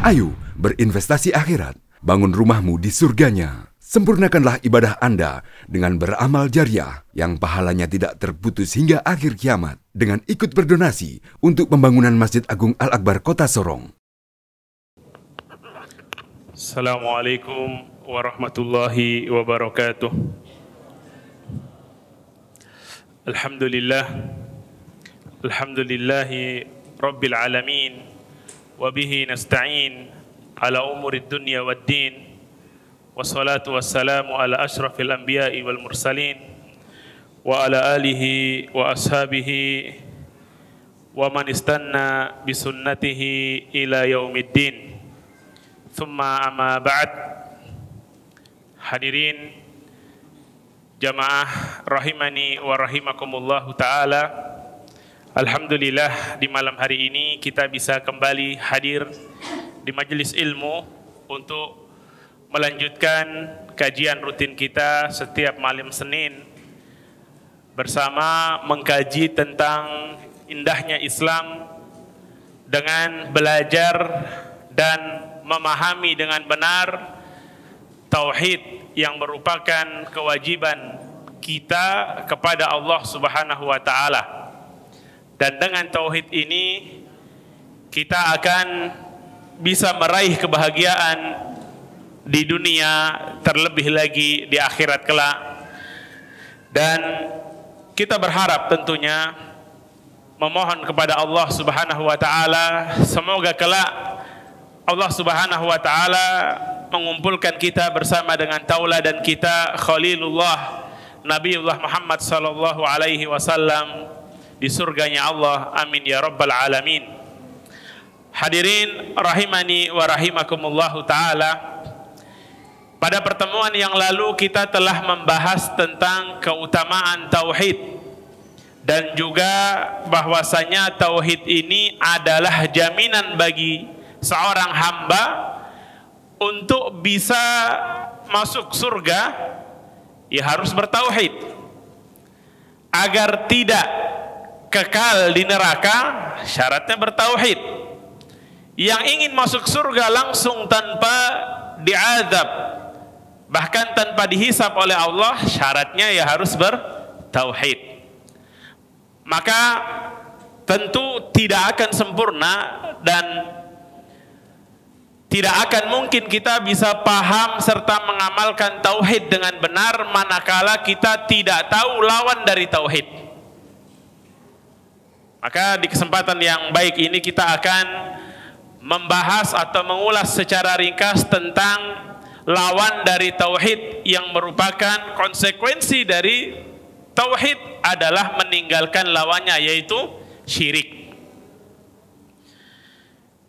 Ayo berinvestasi akhirat, bangun rumahmu di surganya. Sempurnakanlah ibadah Anda dengan beramal jariah yang pahalanya tidak terputus hingga akhir kiamat dengan ikut berdonasi untuk pembangunan Masjid Agung Al-Akbar Kota Sorong. Assalamualaikum warahmatullahi wabarakatuh. Alhamdulillahi Rabbil Alamin. Wabihi nasta'in ala umurid dunya wad din. Wassalatu wassalamu ala ashrafil anbiya'i wal mursalin. Wa ala alihi wa ashabihi wa man istanna bisunnatihi ila yaumiddin. Thumma amma ba'd. Hadirin jamaah rahimani wa rahimakumullahu ta'ala. Alhamdulillah di malam hari ini kita bisa kembali hadir di majelis ilmu untuk melanjutkan kajian rutin kita setiap malam Senin bersama mengkaji tentang indahnya Islam dengan belajar dan memahami dengan benar tauhid yang merupakan kewajiban kita kepada Allah Subhanahu wa taala. Dan dengan tauhid ini kita akan bisa meraih kebahagiaan di dunia, terlebih lagi di akhirat kelak. Dan kita berharap tentunya memohon kepada Allah Subhanahu wa taala semoga kelak Allah Subhanahu wa taala mengumpulkan kita bersama dengan tauladan kita Khalilullah Nabiullah Muhammad sallallahu alaihi wasallam di surganya Allah, amin ya rabbal alamin. Hadirin rahimani wa rahimakumullahu ta'ala, pada pertemuan yang lalu kita telah membahas tentang keutamaan tauhid dan juga bahwasanya tauhid ini adalah jaminan bagi seorang hamba untuk bisa masuk surga, ya harus bertauhid. Agar tidak kekal di neraka, syaratnya bertauhid. Yang ingin masuk surga langsung tanpa diazab, bahkan tanpa dihisab oleh Allah, syaratnya ya harus bertauhid. Maka tentu tidak akan sempurna dan tidak akan mungkin kita bisa paham serta mengamalkan tauhid dengan benar manakala kita tidak tahu lawan dari tauhid. Maka di kesempatan yang baik ini kita akan membahas atau mengulas secara ringkas tentang lawan dari tauhid yang merupakan konsekuensi dari tauhid adalah meninggalkan lawannya, yaitu syirik.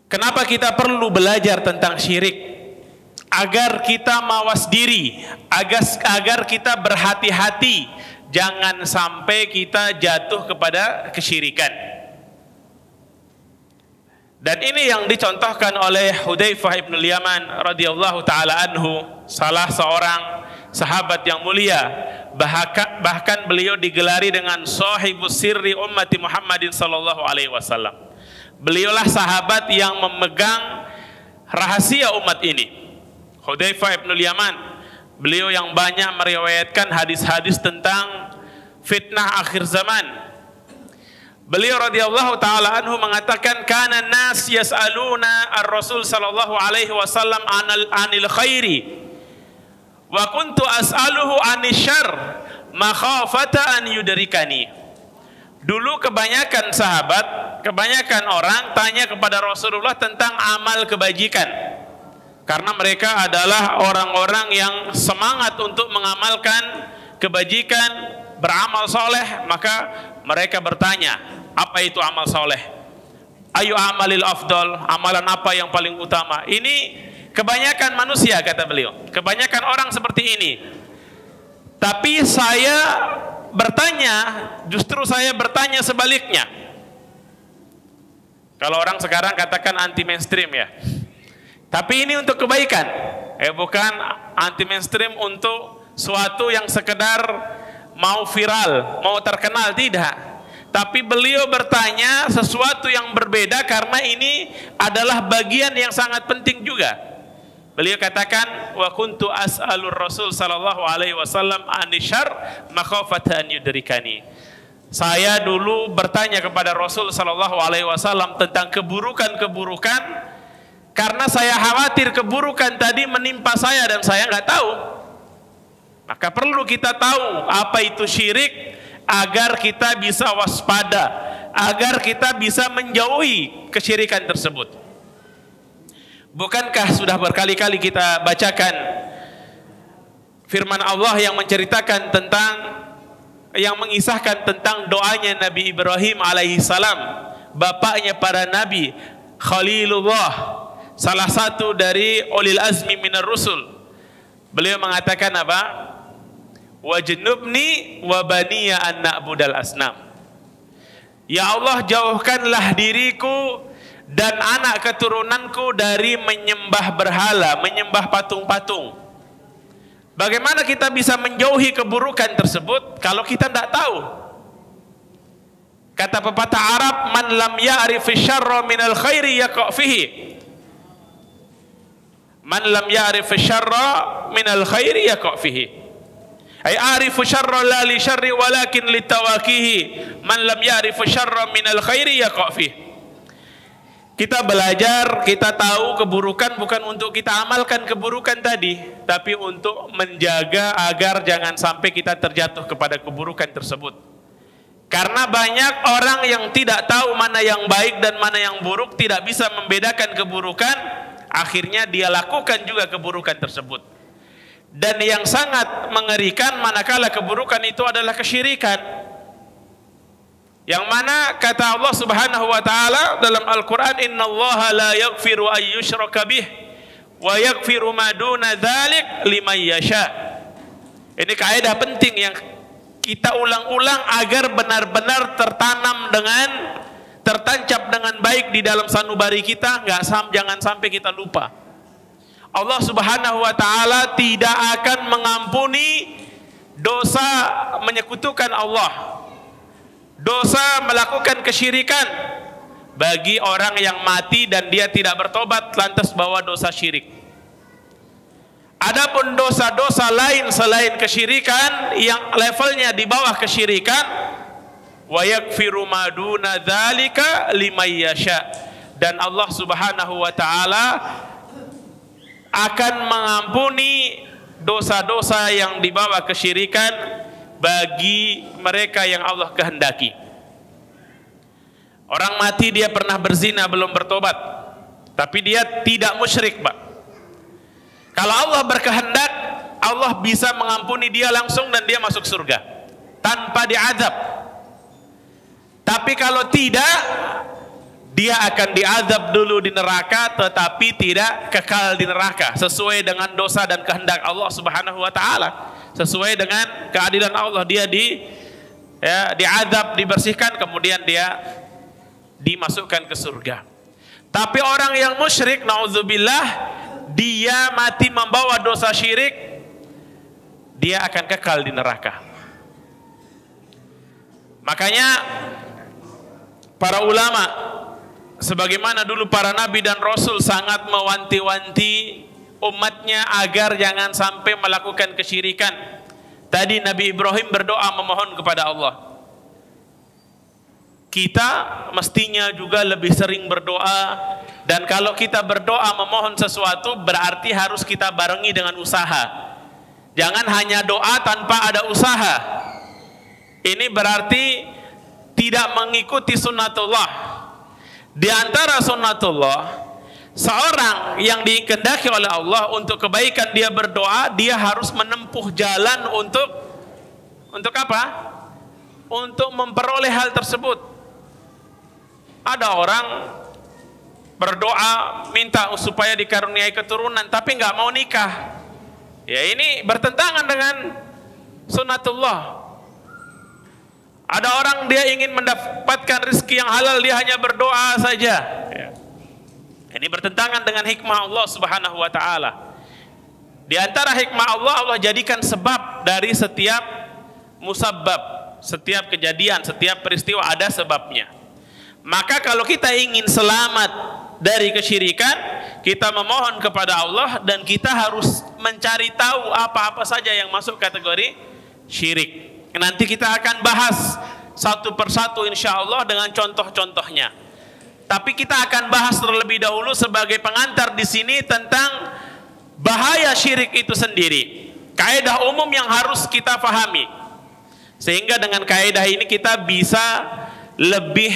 Kenapa kita perlu belajar tentang syirik? Agar kita mawas diri, agar kita berhati-hati jangan sampai kita jatuh kepada kesyirikan. Dan ini yang dicontohkan oleh Hudzaifah ibn Yaman radhiyallahu taala anhu, salah seorang sahabat yang mulia. Bahkan beliau digelari dengan sahibus sirri ummati Muhammadin sallallahu alaihi wasallam. Beliaulah sahabat yang memegang rahasia umat ini. Hudzaifah ibn Yaman, beliau yang banyak meriwayatkan hadis-hadis tentang fitnah akhir zaman. Beliau radhiyallahu taala anhu mengatakan, kana nas yas'aluna ar-rasul sallallahu alaihi wasallam anil khairi wa kuntu as'aluhu anisyarr makhafata an yudrikani. Dulu kebanyakan sahabat, kebanyakan orang tanya kepada Rasulullah tentang amal kebajikan. Karena mereka adalah orang-orang yang semangat untuk mengamalkan kebajikan, beramal soleh, maka mereka bertanya, apa itu amal soleh? Ayu amalil afdal, amalan apa yang paling utama? Ini kebanyakan manusia, kata beliau. Kebanyakan orang seperti ini. Tapi saya bertanya, justru saya bertanya sebaliknya. Kalau orang sekarang katakan anti mainstream ya. Tapi ini untuk kebaikan, bukan anti mainstream untuk suatu yang sekedar mau viral, mau terkenal, tidak. tapi beliau bertanya sesuatu yang berbeda karena ini adalah bagian yang sangat penting juga. Beliau katakan, wa kuntu as'alur Rasul sallallahu alaihi wasallam anisyar makhafata an yudrikani. Saya dulu bertanya kepada Rasul sallallahu alaihi wasallam tentang keburukan-keburukan karena saya khawatir keburukan tadi menimpa saya dan saya nggak tahu. Maka perlu kita tahu apa itu syirik agar kita bisa waspada, agar kita bisa menjauhi kesyirikan tersebut. Bukankah sudah berkali-kali kita bacakan firman Allah yang menceritakan tentang, yang mengisahkan tentang doanya Nabi Ibrahim alaihissalam, bapaknya para nabi, Khalilullah, salah satu dari ulil azmi minar rusul. Beliau mengatakan apa? Wajnubni wa baniya an na'budal asnam. Ya Allah, jauhkanlah diriku dan anak keturunanku dari menyembah berhala, menyembah patung-patung. Bagaimana kita bisa menjauhi keburukan tersebut kalau kita tidak tahu? Kata pepatah Arab, man lam ya'rif syarra minal khairi yaqa' fihi. Man lam ya'rif syarra minal khairi yaqa' fihi. Ay arifu syarra la li syarri walakin li tawakihi. Man lam ya'rifu syarra minal khairi yaqa' fihi. Kita belajar, kita tahu keburukan bukan untuk kita amalkan keburukan tadi, tapi untuk menjaga agar jangan sampai kita terjatuh kepada keburukan tersebut. Karena banyak orang yang tidak tahu mana yang baik dan mana yang buruk, tidak bisa membedakan keburukan, akhirnya dia lakukan juga keburukan tersebut. Dan yang sangat mengerikan manakala keburukan itu adalah kesyirikan. Yang mana kata Allah Subhanahu wa taala dalam Al-Qur'an, innallaha la yaghfiru an yushraka bih wa yaghfiru ma duna dzalik liman yasha. Ini kaidah penting yang kita ulang-ulang agar benar-benar tertancap dengan baik di dalam sanubari kita, jangan sampai kita lupa. Allah Subhanahu wa taala tidak akan mengampuni dosa menyekutukan Allah, dosa melakukan kesyirikan bagi orang yang mati dan dia tidak bertobat lantas bawa dosa syirik. Adapun dosa-dosa lain selain kesyirikan yang levelnya di bawah kesyirikan, wa yaghfiru ma duna dzalika liman yasha, dan Allah Subhanahu wa taala akan mengampuni dosa-dosa yang di bawah kesyirikan bagi mereka yang Allah kehendaki. Orang mati dia pernah berzina belum bertobat, tapi dia tidak musyrik, Pak. Kalau Allah berkehendak, Allah bisa mengampuni dia langsung dan dia masuk surga tanpa diazab. Tapi kalau tidak, dia akan diazab dulu di neraka, tetapi tidak kekal di neraka, sesuai dengan dosa dan kehendak Allah Subhanahu wa taala. Sesuai dengan keadilan Allah, dia diazab, dibersihkan, kemudian dia dimasukkan ke surga. Tapi orang yang musyrik, naudzubillah, dia mati membawa dosa syirik, dia akan kekal di neraka. Makanya para ulama, sebagaimana dulu para nabi dan rasul sangat mewanti-wanti umatnya agar jangan sampai melakukan kesyirikan. Tadi Nabi Ibrahim berdoa memohon kepada Allah. Kita mestinya juga lebih sering berdoa, dan kalau kita berdoa memohon sesuatu berarti harus kita barengi dengan usaha. Jangan hanya doa tanpa ada usaha. Ini berarti tidak mengikuti sunnatullah. Di antara sunnatullah, seorang yang dikehendaki oleh Allah untuk kebaikan dia berdoa, dia harus menempuh jalan untuk apa? Untuk memperoleh hal tersebut. Ada orang berdoa minta supaya dikaruniai keturunan tapi nggak mau nikah. Ya, ini bertentangan dengan sunnatullah. Ada orang dia ingin mendapatkan rezeki yang halal, dia hanya berdoa saja. Ya. Ini bertentangan dengan hikmah Allah Subhanahu wa taala. Di antara hikmah Allah, Allah jadikan sebab dari setiap musabbab. Setiap kejadian, setiap peristiwa ada sebabnya. Maka kalau kita ingin selamat dari kesyirikan, kita memohon kepada Allah dan kita harus mencari tahu apa-apa saja yang masuk kategori syirik. Nanti kita akan bahas satu persatu insya Allah dengan contoh-contohnya. Tapi kita akan bahas terlebih dahulu sebagai pengantar di sini tentang bahaya syirik itu sendiri. Kaidah umum yang harus kita pahami. Sehingga dengan kaidah ini kita bisa lebih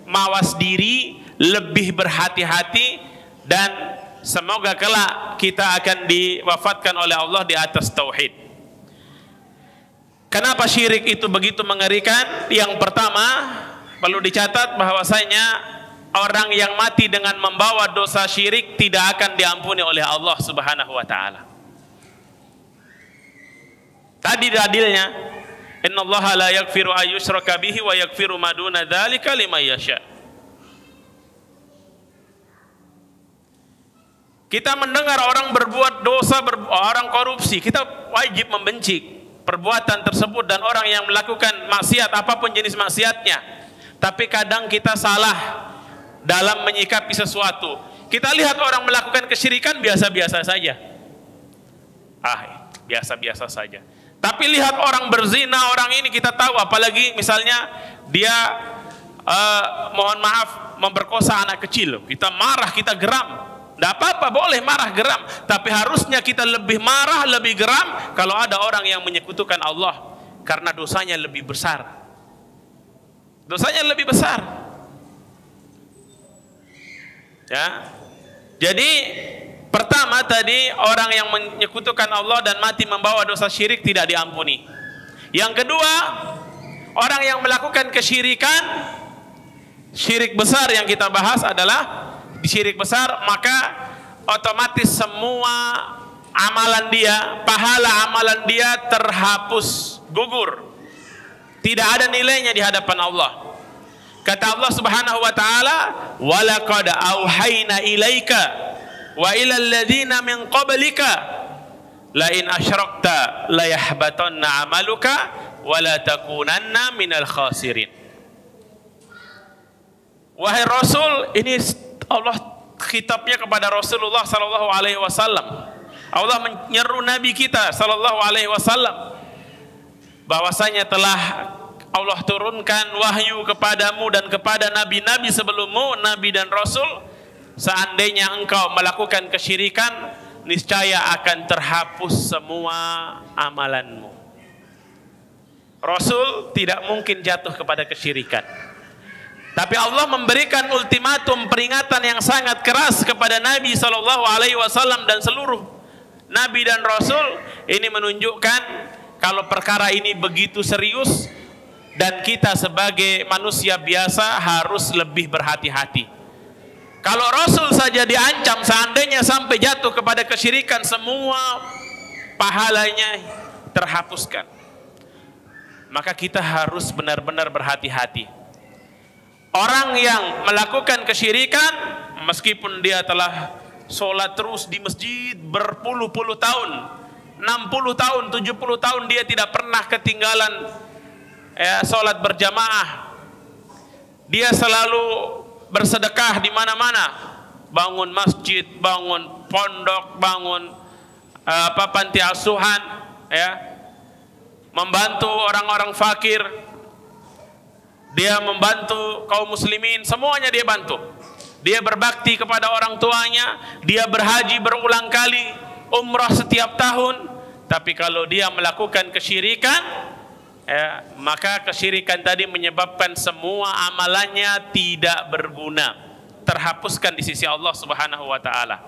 mawas diri, lebih berhati-hati, dan semoga kelak kita akan diwafatkan oleh Allah di atas tauhid. Kenapa syirik itu begitu mengerikan? Yang pertama, perlu dicatat bahwasanya orang yang mati dengan membawa dosa syirik tidak akan diampuni oleh Allah Subhanahu wa taala. Tadi dalilnya, innallaha la yaghfiru ay yushraka bihi wa yaghfiru ma duna dzalika liman yasha. Kita mendengar orang berbuat dosa, orang korupsi, kita wajib membenci perbuatan tersebut dan orang yang melakukan maksiat apapun jenis maksiatnya. Tapi kadang kita salah dalam menyikapi sesuatu. Kita lihat orang melakukan kesyirikan biasa-biasa saja. Biasa-biasa saja. Tapi lihat orang berzina, orang ini kita tahu, apalagi misalnya dia mohon maaf memperkosa anak kecil. Kita marah, kita geram. Tidak apa-apa, boleh marah geram, tapi harusnya kita lebih marah, lebih geram kalau ada orang yang menyekutukan Allah, karena dosanya lebih besar. Dosanya lebih besar. Ya. Jadi pertama tadi, orang yang menyekutukan Allah dan mati membawa dosa syirik tidak diampuni. Yang kedua, orang yang melakukan kesyirikan, syirik besar yang kita bahas adalah syirik besar, maka otomatis semua amalan dia, pahala amalan dia terhapus, gugur. Tidak ada nilainya di hadapan Allah. Kata Allah Subhanahu wa taala, "Wa laqad auhayna ilaika wa ilal ladzina min qablika la in asyrakta la yahbatanna 'amaluka wa la takunanna minal khasirin." Wahai Rasul, ini Allah khitabnya kepada Rasulullah sallallahu alaihi wasallam. Allah menyeru Nabi kita sallallahu alaihi wasallam bahwasanya telah Allah turunkan wahyu kepadamu dan kepada nabi-nabi sebelummu, nabi dan rasul, seandainya engkau melakukan kesyirikan, niscaya akan terhapus semua amalanmu. Rasul tidak mungkin jatuh kepada kesyirikan. Tapi Allah memberikan ultimatum, peringatan yang sangat keras kepada Nabi SAW dan seluruh Nabi dan Rasul. Ini menunjukkan kalau perkara ini begitu serius dan kita sebagai manusia biasa harus lebih berhati-hati. Kalau Rasul saja diancam seandainya sampai jatuh kepada kesyirikan, semua pahalanya terhapuskan. Maka kita harus benar-benar berhati-hati. Orang yang melakukan kesyirikan, meskipun dia telah sholat terus di masjid berpuluh-puluh tahun, 60 tahun, 70 tahun, dia tidak pernah ketinggalan sholat berjamaah. Dia selalu bersedekah di mana-mana, bangun masjid, bangun pondok, bangun panti asuhan, membantu orang-orang fakir. Dia membantu kaum muslimin, semuanya dia bantu. Dia berbakti kepada orang tuanya, dia berhaji berulang kali, umrah setiap tahun. Tapi kalau dia melakukan kesyirikan, maka kesyirikan tadi menyebabkan semua amalannya tidak berguna, terhapuskan di sisi Allah Subhanahu wa taala.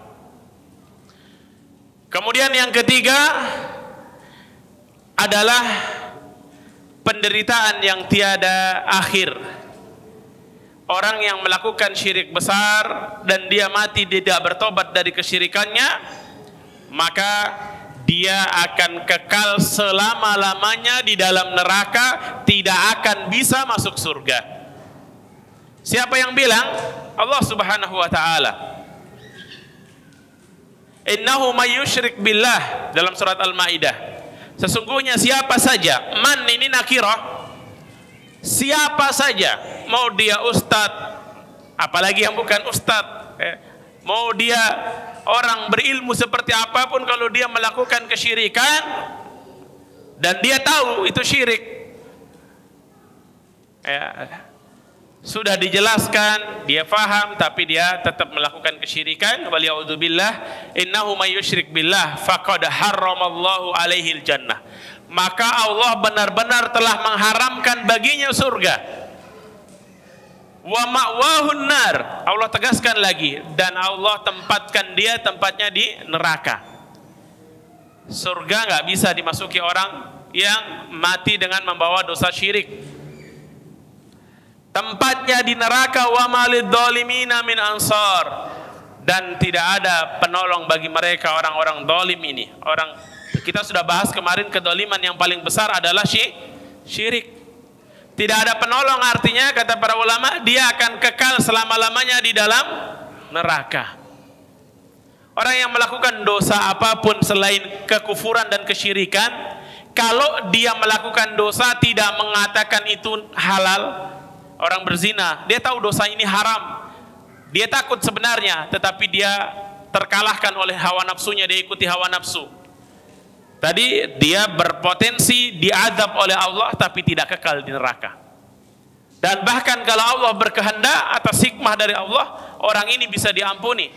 Kemudian yang ketiga adalah penderitaan yang tiada akhir. Orang yang melakukan syirik besar dan dia mati tidak bertobat dari kesyirikannya, maka dia akan kekal selama-lamanya di dalam neraka, tidak akan bisa masuk surga. Siapa yang bilang? Allah Subhanahu wa taala. Innahu may yusyrik billah, dalam surat Al-Maidah. Sesungguhnya siapa saja, man ini nakirah, Siapa saja, mau dia ustadz, apalagi yang bukan ustadz, mau dia orang berilmu seperti apapun, kalau dia melakukan kesyirikan dan dia tahu itu syirik, sudah dijelaskan, dia faham, tapi dia tetap melakukan kesyirikan, waliya'udzubillah, innahu may yusyrik billah faqad harramallahu alaihil jannah, maka Allah benar-benar telah mengharamkan baginya surga. Wa ma'wahun nar, Allah tegaskan lagi, dan Allah tempatkan dia tempatnya di neraka. Surga nggak bisa dimasuki orang yang mati dengan membawa dosa syirik. Tempatnya di neraka. Wa malid dhalimina min ansar, dan tidak ada penolong bagi mereka orang-orang zalim ini. Kita sudah bahas kemarin, kedoliman yang paling besar adalah syirik. Tidak ada penolong, artinya kata para ulama, dia akan kekal selama-lamanya di dalam neraka. Orang yang melakukan dosa apapun selain kekufuran dan kesyirikan, kalau dia melakukan dosa tidak mengatakan itu halal, orang berzina, dia tahu dosa ini haram, dia takut sebenarnya, tetapi dia terkalahkan oleh hawa nafsunya, dia ikuti hawa nafsu. Tadi dia berpotensi diazab oleh Allah, tapi tidak kekal di neraka. Dan bahkan kalau Allah berkehendak atas hikmah dari Allah, orang ini bisa diampuni.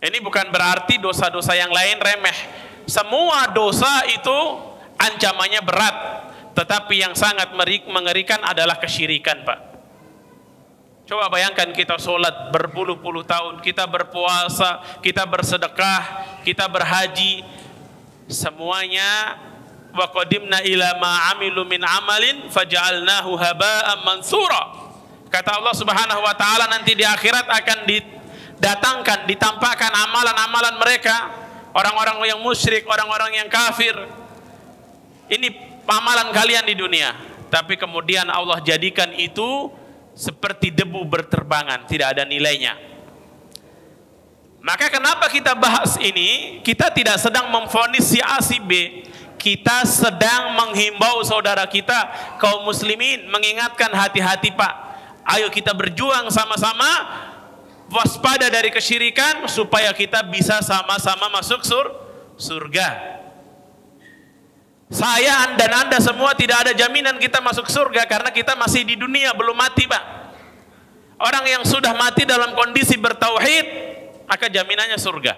Ini bukan berarti dosa-dosa yang lain remeh. Semua dosa itu ancamannya berat, tetapi yang sangat mengerikan adalah kesyirikan, Pak. Coba bayangkan, kita sholat berpuluh-puluh tahun, kita berpuasa, kita bersedekah, kita berhaji, semuanya wa qadimna ila ma amilu min amalin faja'alnahu haba'an mansura. Kata Allah Subhanahu wa taala, nanti di akhirat akan didatangkan, ditampakkan amalan-amalan mereka, orang-orang yang musyrik, orang-orang yang kafir. Ini amalan kalian di dunia, tapi kemudian Allah jadikan itu seperti debu berterbangan, tidak ada nilainya. Maka kenapa kita bahas ini? Kita tidak sedang memvonis si A si B, kita sedang menghimbau saudara kita kaum muslimin, mengingatkan hati-hati, Pak. Ayo kita berjuang sama-sama, waspada dari kesyirikan, supaya kita bisa sama-sama masuk surga. Saya dan Anda semua tidak ada jaminan kita masuk surga, karena kita masih di dunia, belum mati, Pak. Orang yang sudah mati dalam kondisi bertauhid, maka jaminannya surga.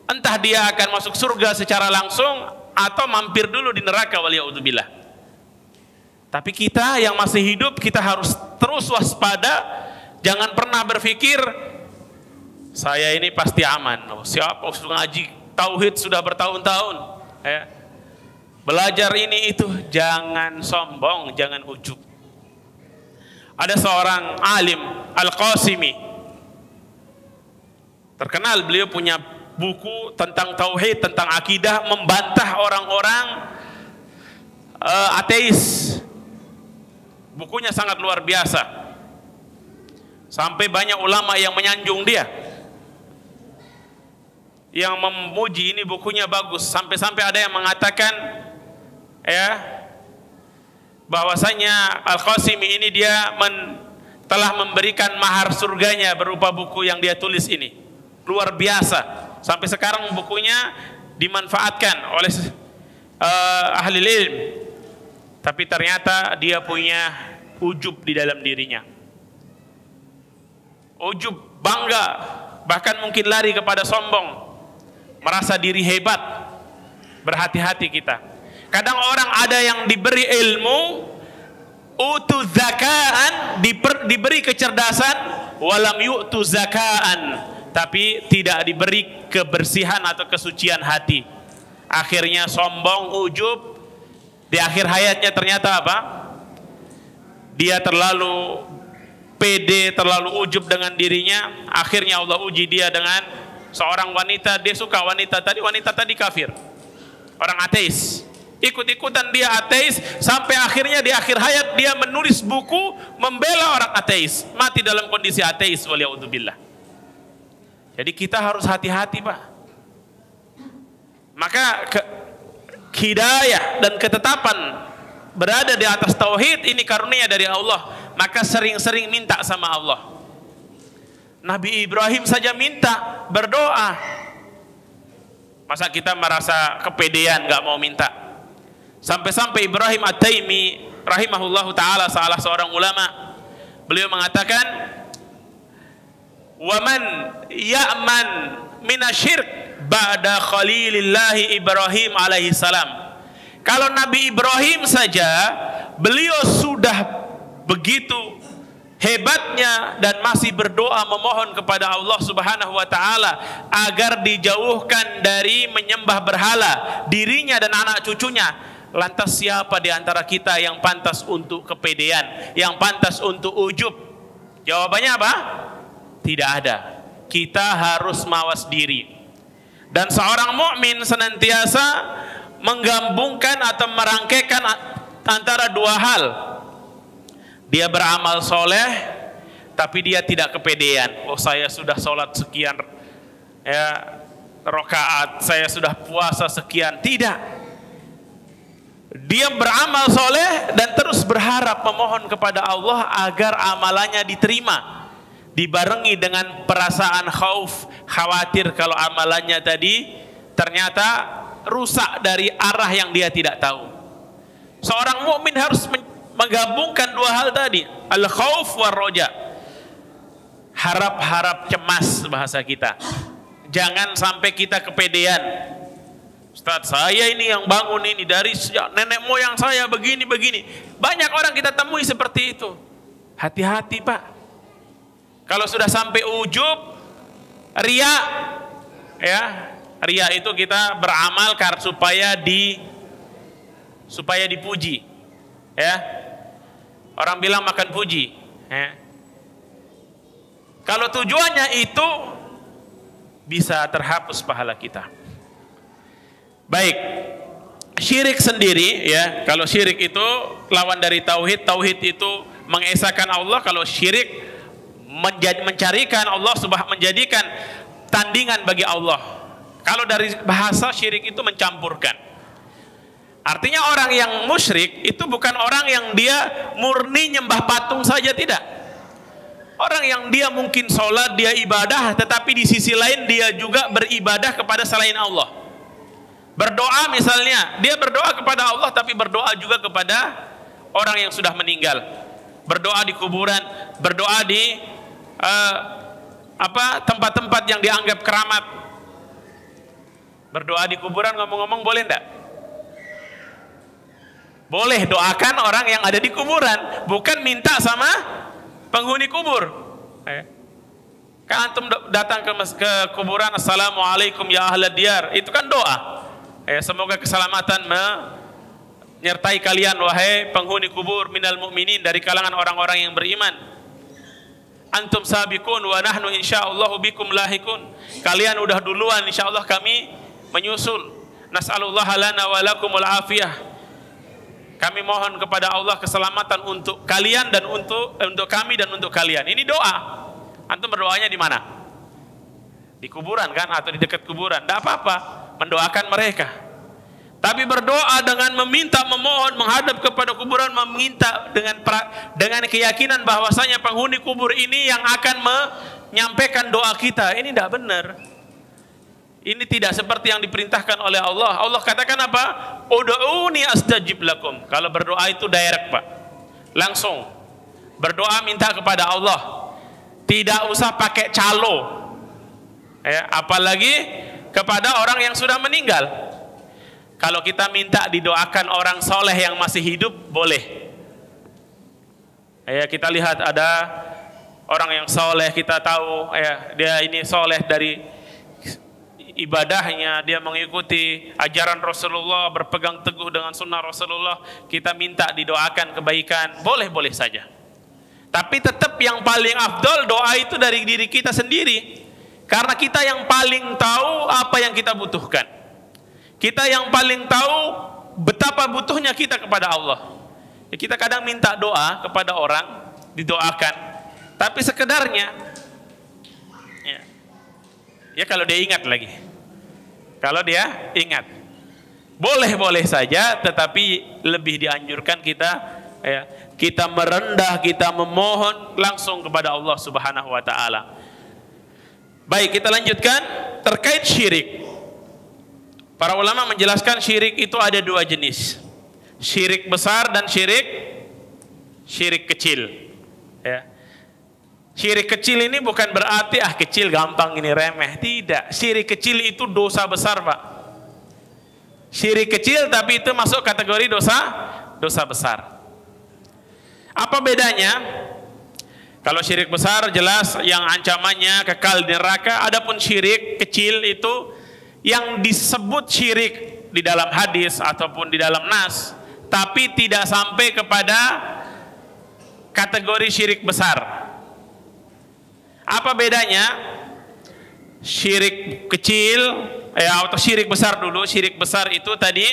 Entah dia akan masuk surga secara langsung atau mampir dulu di neraka, waliya'udzubillah. Tapi kita yang masih hidup, kita harus terus waspada. Jangan pernah berpikir saya ini pasti aman. Siapa sudah ngaji tauhid sudah bertahun-tahun, belajar ini itu, jangan sombong, jangan ujub. Ada seorang alim, Al-Qasimi, terkenal, beliau punya buku tentang tauhid, tentang akidah, membantah orang-orang ateis. Bukunya sangat luar biasa, sampai banyak ulama yang menyanjung dia, yang memuji ini bukunya bagus. Sampai-sampai ada yang mengatakan bahwasanya Al-Qasimi ini dia telah memberikan mahar surganya berupa buku yang dia tulis ini. Luar biasa. Sampai sekarang bukunya dimanfaatkan oleh ahli ilmu. Tapi ternyata dia punya ujub di dalam dirinya. Ujub, bangga, bahkan mungkin lari kepada sombong, merasa diri hebat. Berhati-hati kita. Kadang orang ada yang diberi ilmu, utu zakaan, diberi kecerdasan, walam yu'tu zakaan, tapi tidak diberi kebersihan atau kesucian hati. Akhirnya sombong, ujub. Di akhir hayatnya ternyata apa? Dia terlalu pede, terlalu ujub dengan dirinya. Akhirnya Allah uji dia dengan seorang wanita. Dia suka wanita tadi kafir, orang ateis. Ikut-ikutan dia ateis, sampai akhirnya di akhir hayat dia menulis buku membela orang ateis, mati dalam kondisi ateis, waliya'udzubillah. Jadi kita harus hati-hati, Pak. Maka hidayah dan ketetapan berada di atas tauhid, ini karunia dari Allah. Maka sering-sering minta sama Allah. Nabi Ibrahim saja minta, berdoa. Masa kita merasa kepedean gak mau minta? Sampai-sampai Ibrahim At-Taimi rahimahullahu ta'ala, salah seorang ulama, beliau mengatakan, "Waman ya'man minasyirk ba'da khalilillahi Ibrahim alaihi salam." Kalau Nabi Ibrahim saja, beliau sudah begitu hebatnya dan masih berdoa memohon kepada Allah Subhanahu wa taala agar dijauhkan dari menyembah berhala dirinya dan anak cucunya. Lantas siapa di antara kita yang pantas untuk kepedean, yang pantas untuk ujub? Jawabannya apa? Tidak ada. Kita harus mawas diri. Dan seorang mukmin senantiasa menggabungkan atau merangkaikan antara dua hal. Dia beramal soleh, tapi dia tidak kepedean. Oh, saya sudah sholat sekian rakaat, saya sudah puasa sekian. Tidak. Dia beramal soleh dan terus berharap memohon kepada Allah agar amalannya diterima, dibarengi dengan perasaan khawatir kalau amalannya tadi ternyata rusak dari arah yang dia tidak tahu. Seorang mukmin harus menggabungkan dua hal tadi, al-khauf war roja. Harap-harap cemas bahasa kita. Jangan sampai kita kepedean. Ustaz, saya ini yang bangun ini dari sejak nenek moyang saya begini. Banyak orang kita temui seperti itu. Hati-hati, Pak. Kalau sudah sampai ujub, ria, ya, ria itu kita beramal supaya dipuji, ya. Orang bilang makan puji, ya. Kalau tujuannya itu, bisa terhapus pahala kita. Baik, syirik sendiri, ya. Kalau syirik itu lawan dari tauhid, tauhid itu mengesahkan Allah. Kalau syirik menjadikan Allah menjadikan tandingan bagi Allah. Kalau dari bahasa syirik itu mencampurkan. Artinya orang yang musyrik itu bukan orang yang dia murni nyembah patung saja, tidak. Orang yang dia mungkin sholat, dia ibadah, tetapi di sisi lain dia juga beribadah kepada selain Allah. Berdoa misalnya, dia berdoa kepada Allah tapi berdoa juga kepada orang yang sudah meninggal. Berdoa di kuburan, berdoa di tempat-tempat yang dianggap keramat. Berdoa di kuburan, ngomong-ngomong, boleh enggak? Boleh, doakan orang yang ada di kuburan, bukan minta sama penghuni kubur. Kan antum datang ke kuburan, assalamualaikum ya ahlad diyar, itu kan doa. Semoga keselamatan menyertai kalian wahai penghuni kubur minal mu'minin, dari kalangan orang-orang yang beriman. Antum sabiqun wa nahnu insyaallahu bikum lahikun. Kalian udah duluan, insyaallah kami menyusul. Nas'alullah lana wa lakumul afiyah. Kami mohon kepada Allah keselamatan untuk kalian dan untuk kami dan untuk kalian. Ini doa. Antum berdoanya di mana? Di kuburan kan, atau di dekat kuburan? Tidak apa-apa mendoakan mereka. Tapi berdoa dengan meminta, memohon, menghadap kepada kuburan, meminta dengan keyakinan bahwasanya penghuni kubur ini yang akan menyampaikan doa kita. Ini tidak benar. Ini tidak seperti yang diperintahkan oleh Allah. Allah katakan apa? Ud'uni astajib lakum. Kalau berdoa itu direct, Pak. Langsung. Berdoa minta kepada Allah. Tidak usah pakai calo. Apalagi kepada orang yang sudah meninggal. Kalau kita minta didoakan orang soleh yang masih hidup, boleh. Kita lihat ada orang yang soleh, kita tahu dia ini soleh dari ibadahnya, dia mengikuti ajaran Rasulullah, berpegang teguh dengan sunnah Rasulullah, kita minta didoakan kebaikan, boleh-boleh saja. Tapi tetap yang paling afdol doa itu dari diri kita sendiri, karena kita yang paling tahu apa yang kita butuhkan. Kita yang paling tahu betapa butuhnya kita kepada Allah. Kita kadang minta doa kepada orang, didoakan, tapi sekedarnya ya kalau dia ingat lagi. Kalau dia ingat. boleh-boleh saja, tetapi lebih dianjurkan kita merendah, kita memohon langsung kepada Allah Subhanahu wa taala. Baik, kita lanjutkan terkait syirik. Para ulama menjelaskan syirik itu ada dua jenis. Syirik besar dan syirik kecil. Ya. Syirik kecil ini bukan berarti kecil gampang ini remeh. Tidak. Syirik kecil itu dosa besar, Pak. Syirik kecil tapi itu masuk kategori dosa besar. Apa bedanya? Kalau syirik besar jelas yang ancamannya kekal di neraka. Adapun syirik kecil itu yang disebut syirik di dalam hadis ataupun di dalam nas, tapi tidak sampai kepada kategori syirik besar. Apa bedanya? Syirik kecil atau syirik besar dulu. Syirik besar itu tadi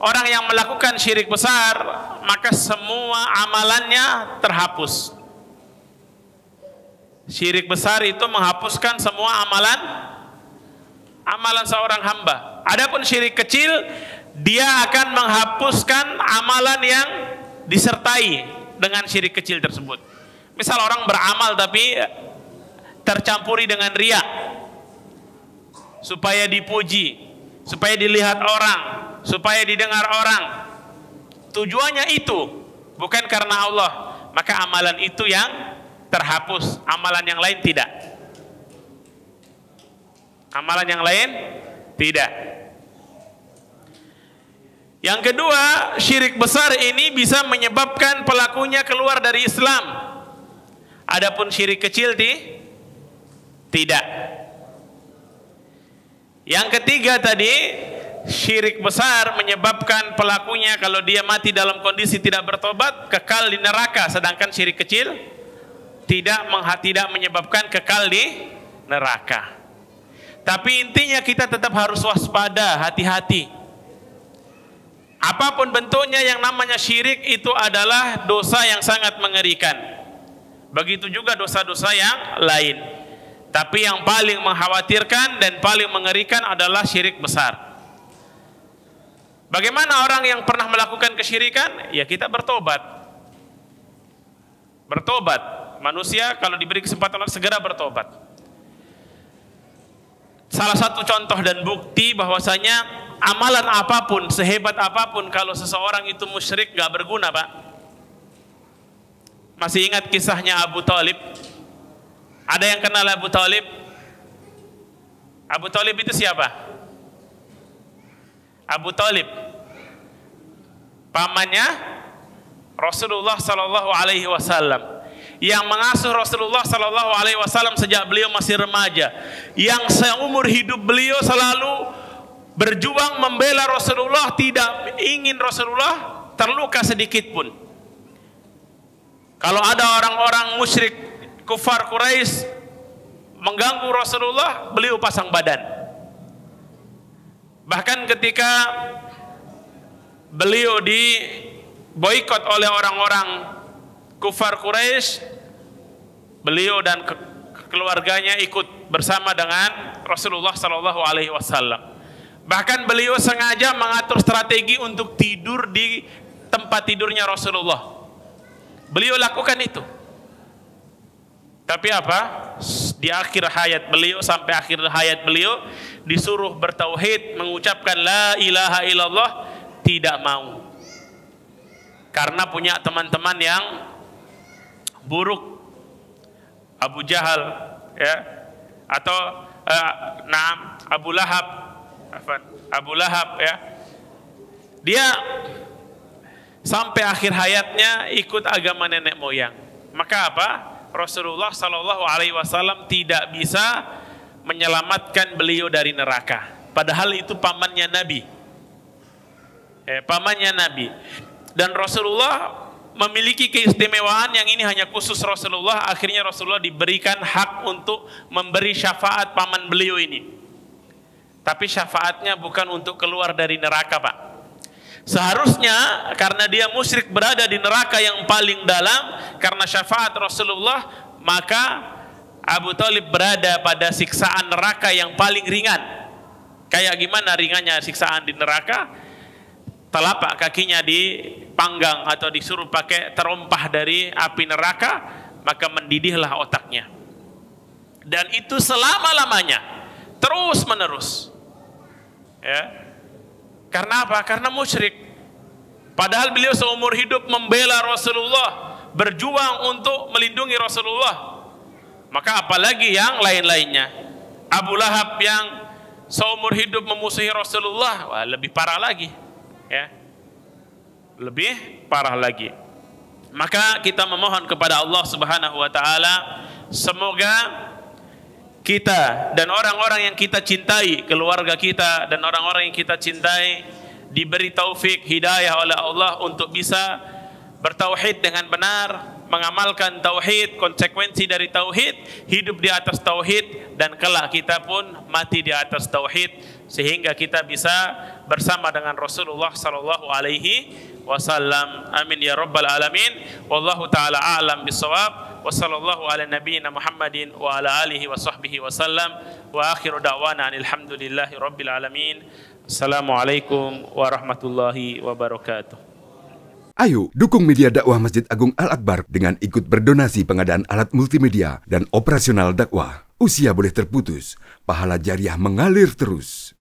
orang yang melakukan syirik besar maka semua amalannya terhapus. Syirik besar itu menghapuskan semua amalan seorang hamba. Adapun syirik kecil dia akan menghapuskan amalan yang disertai dengan syirik kecil tersebut. Misal orang beramal tapi tercampuri dengan riya, supaya dipuji, supaya dilihat orang, supaya didengar orang. Tujuannya itu bukan karena Allah, maka amalan itu yang terhapus, amalan yang lain tidak. Amalan yang lain tidak. Yang kedua, syirik besar ini bisa menyebabkan pelakunya keluar dari Islam. Adapun syirik kecil tidak. Yang ketiga tadi, syirik besar menyebabkan pelakunya kalau dia mati dalam kondisi tidak bertobat kekal di neraka, sedangkan syirik kecil tidak menyebabkan kekal di neraka. Tapi intinya kita tetap harus waspada, hati-hati. Apapun bentuknya yang namanya syirik itu adalah dosa yang sangat mengerikan. Begitu juga dosa-dosa yang lain. Tapi yang paling mengkhawatirkan dan paling mengerikan adalah syirik besar. Bagaimana orang yang pernah melakukan kesyirikan? Ya kita bertobat. Bertobat. Manusia kalau diberi kesempatan segera bertobat. Salah satu contoh dan bukti bahwasanya amalan apapun, sehebat apapun, kalau seseorang itu musyrik gak berguna, Pak. Masih ingat kisahnya Abu Talib? Ada yang kenal Abu Talib? Abu Talib itu siapa? Abu Talib pamannya Rasulullah Sallallahu Alaihi Wasallam, yang mengasuh Rasulullah Sallallahu Alaihi Wasallam sejak beliau masih remaja, yang seumur hidup beliau selalu berjuang membela Rasulullah, tidak ingin Rasulullah terluka sedikit pun. Kalau ada orang-orang musyrik kufar Quraisy mengganggu Rasulullah, beliau pasang badan. Bahkan ketika beliau diboikot oleh orang-orang kufar Quraisy, beliau dan keluarganya ikut bersama dengan Rasulullah Sallallahu Alaihi Wasallam. Bahkan beliau sengaja mengatur strategi untuk tidur di tempat tidurnya Rasulullah. Beliau lakukan itu. Tapi apa? Di akhir hayat beliau, sampai akhir hayat beliau disuruh bertauhid, mengucapkan la ilaha illallah, tidak mau. Karena punya teman-teman yang buruk. Abu Jahal ya, atau Abu Lahab ya. Dia sampai akhir hayatnya ikut agama nenek moyang. Maka apa? Rasulullah Sallallahu Alaihi Wasallam tidak bisa menyelamatkan beliau dari neraka. Padahal itu pamannya Nabi. Pamannya Nabi. Dan Rasulullah memiliki keistimewaan yang ini hanya khusus Rasulullah. Akhirnya Rasulullah diberikan hak untuk memberi syafaat paman beliau ini. Tapi syafaatnya bukan untuk keluar dari neraka, Pak. Seharusnya karena dia musyrik berada di neraka yang paling dalam, karena syafaat Rasulullah, maka Abu Talib berada pada siksaan neraka yang paling ringan. Kayak gimana ringannya siksaan di neraka? Telapak kakinya dipanggang atau disuruh pakai terompah dari api neraka, maka mendidihlah otaknya. Dan itu selama-lamanya, terus menerus. Ya. Karena apa? Karena musyrik. Padahal beliau seumur hidup membela Rasulullah, berjuang untuk melindungi Rasulullah. Maka apalagi yang lain-lainnya. Abu Lahab yang seumur hidup memusuhi Rasulullah, wah, lebih parah lagi. Ya. Lebih parah lagi. Maka kita memohon kepada Allah Subhanahu wa taala, semoga kita dan orang-orang yang kita cintai, keluarga kita dan orang-orang yang kita cintai, diberi taufik hidayah oleh Allah untuk bisa bertauhid dengan benar, mengamalkan tauhid, konsekuensi dari tauhid, hidup di atas tauhid, dan kelak kita pun mati di atas tauhid, sehingga kita bisa bersama dengan Rasulullah sallallahu alaihi wasallam. Amin ya rabbal alamin. Wallahu taala a'lam bissawab. Wa sallallahu ala nabiyyina Muhammadin wa ala alihi wa sahbihi wasallam. Wa akhiru da'wana alhamdulillahi rabbil alamin. Assalamualaikum warahmatullahi wabarakatuh. Ayo dukung media dakwah Masjid Agung Al-Akbar dengan ikut berdonasi pengadaan alat multimedia dan operasional dakwah. Usia boleh terputus, pahala jariah mengalir terus.